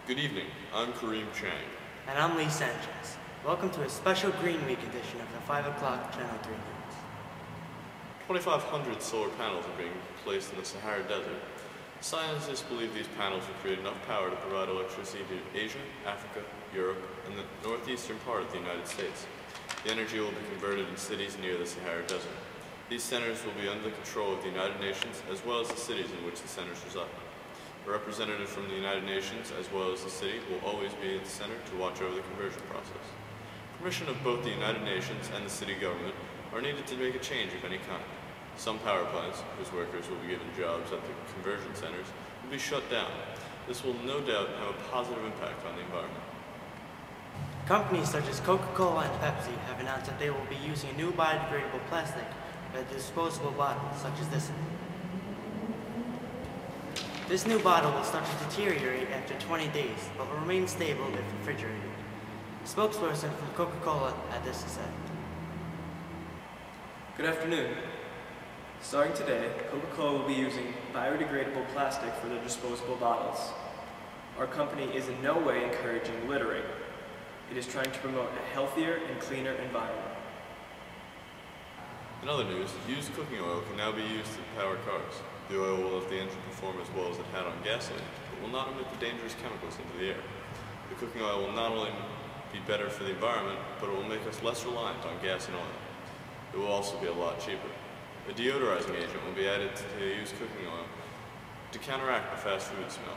Good evening, I'm Kareem Chang. And I'm Lee Sanchez. Welcome to a special Green Week edition of the 5 o'clock Channel 3 News. 2,500 solar panels are being placed in the Sahara Desert. Scientists believe these panels will create enough power to provide electricity to Asia, Africa, Europe, and the northeastern part of the United States. The energy will be converted in cities near the Sahara Desert. These centers will be under the control of the United Nations as well as the cities in which the centers reside. A representative from the United Nations as well as the city will always be at the center to watch over the conversion process. Permission of both the United Nations and the city government are needed to make a change of any kind. Some power plants, whose workers will be given jobs at the conversion centers, will be shut down. This will no doubt have a positive impact on the environment. Companies such as Coca-Cola and Pepsi have announced that they will be using a new biodegradable plastic for disposable bottles such as this one. This new bottle will start to deteriorate after 20 days, but will remain stable if refrigerated. A spokesperson from Coca-Cola had this to say. Good afternoon. Starting today, Coca-Cola will be using biodegradable plastic for their disposable bottles. Our company is in no way encouraging littering. It is trying to promote a healthier and cleaner environment. In other news, used cooking oil can now be used to power cars. The oil will let the engine perform as well as it had on gasoline, but will not emit the dangerous chemicals into the air. The cooking oil will not only be better for the environment, but it will make us less reliant on gas and oil. It will also be a lot cheaper. A deodorizing agent will be added to the used cooking oil to counteract the fast food smell.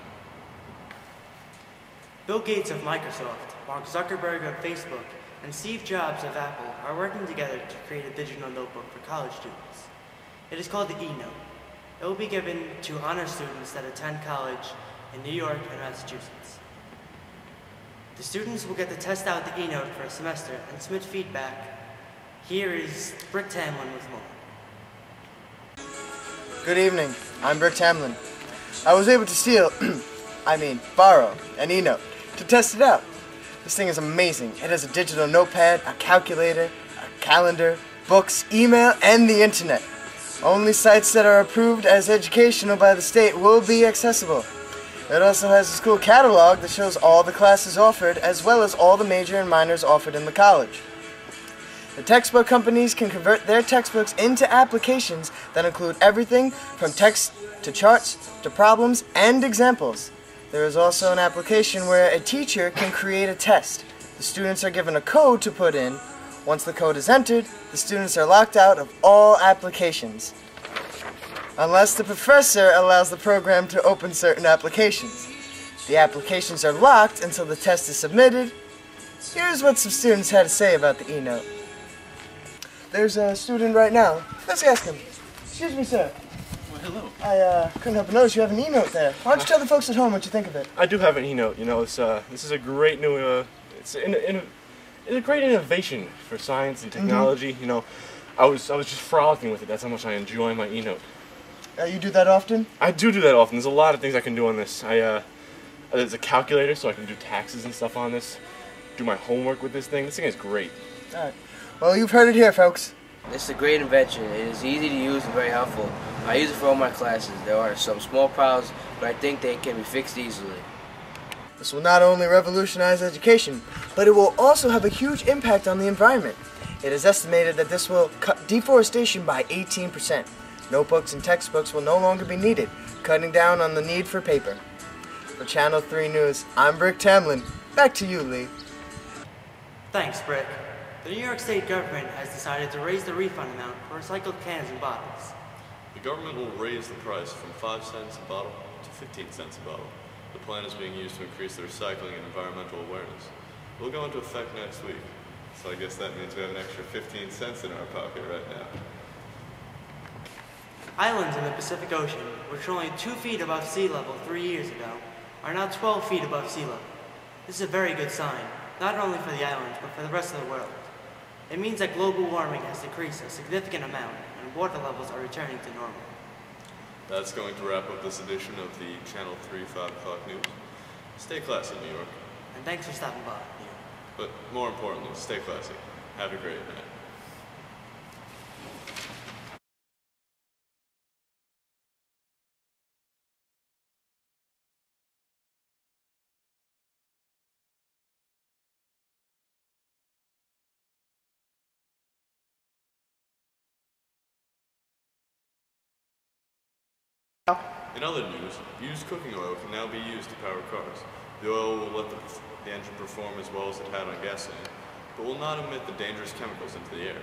Bill Gates of Microsoft, Mark Zuckerberg of Facebook, and Steve Jobs of Apple are working together to create a digital notebook for college students. It is called the eNote. It will be given to honor students that attend college in New York and Massachusetts. The students will get to test out the eNote for a semester and submit feedback. Here is Brick Tamlin with more. Good evening, I'm Brick Tamlin. I was able to borrow an eNote to test it out. This thing is amazing. It has a digital notepad, a calculator, a calendar, books, email, and the internet. Only sites that are approved as educational by the state will be accessible. It also has a school catalog that shows all the classes offered as well as all the major and minors offered in the college. The textbook companies can convert their textbooks into applications that include everything from text to charts to problems and examples. There is also an application where a teacher can create a test. The students are given a code to put in. Once the code is entered, the students are locked out of all applications, unless the professor allows the program to open certain applications. The applications are locked until the test is submitted. Here's what some students had to say about the eNote. There's a student right now. Let's ask him. Excuse me, sir. Well, hello. I couldn't help but notice you have an eNote there. Why don't you tell the folks at home what you think of it? I do have an eNote. You know, this is a great new. It's a great innovation for science and technology. You know, I was just frolicking with it. That's how much I enjoy my eNote. You do that often? I do that often. There's a lot of things I can do on this. There's a calculator, so I can do taxes and stuff on this. Do my homework with this thing. This thing is great. All right. Well, you've heard it here, folks. It's a great invention. It is easy to use and very helpful. I use it for all my classes. There are some small problems, but I think they can be fixed easily. This will not only revolutionize education, but it will also have a huge impact on the environment. It is estimated that this will cut deforestation by 18%. Notebooks and textbooks will no longer be needed, cutting down on the need for paper. For Channel 3 News, I'm Brick Tamlin. Back to you, Lee. Thanks, Brick. The New York State government has decided to raise the refund amount for recycled cans and bottles. The government will raise the price from 5 cents a bottle to 15 cents a bottle. The plan is being used to increase the recycling and environmental awareness. It will go into effect next week, so I guess that means we have an extra 15 cents in our pocket right now. Islands in the Pacific Ocean, which were only 2 feet above sea level 3 years ago, are now 12 feet above sea level. This is a very good sign, not only for the islands, but for the rest of the world. It means that global warming has decreased a significant amount and water levels are returning to normal. That's going to wrap up this edition of the Channel 3 5 o'clock news. Stay classy, New York. And thanks for stopping by, New York. But more importantly, stay classy. Have a great night. In other news, used cooking oil can now be used to power cars. The oil will let the engine perform as well as it had on gasoline, but will not emit the dangerous chemicals into the air.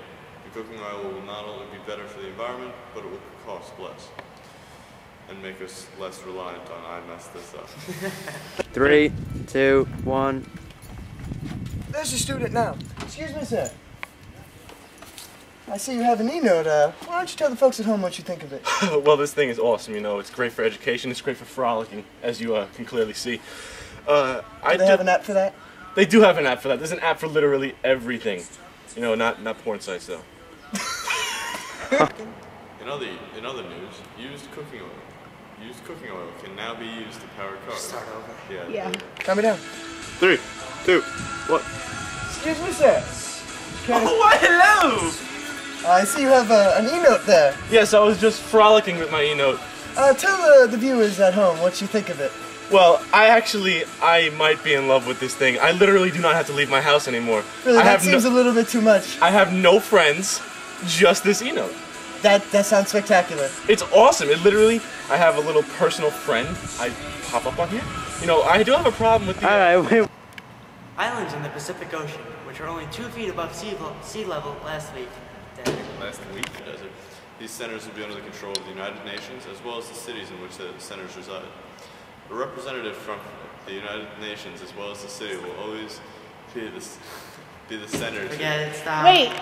The cooking oil will not only be better for the environment, but it will cost less and make us less reliant on I messed this up. 3, 2, 1. There's your student now. Excuse me, sir. I see you have an e-note. Why don't you tell the folks at home what you think of it? Well, this thing is awesome, you know. It's great for education. It's great for frolicking, as you can clearly see. Do they have an app for that? They do have an app for that. There's an app for literally everything. You know, not porn sites, though. In other news, used cooking oil can now be used to power cars. Start over. Yeah. Calm me down. 3, 2, 1. Excuse me, sir. Oh, why, hello! I see you have an e-note there. Yes, I was just frolicking with my e-note. Tell the viewers at home what you think of it. Well, I might be in love with this thing. I literally do not have to leave my house anymore. Really, that seems a little bit too much. I have no friends, just this e-note. That sounds spectacular. It's awesome. It literally, I have a little personal friend. I pop up on here. You know, I do have a problem with the... Alright, wait. Islands in the Pacific Ocean, which were only 2 feet above sea level last week. Last week, desert. These centers will be under the control of the United Nations as well as the cities in which the centers reside. A representative from the United Nations as well as the city will always be the center. Forget it, stop. Wait.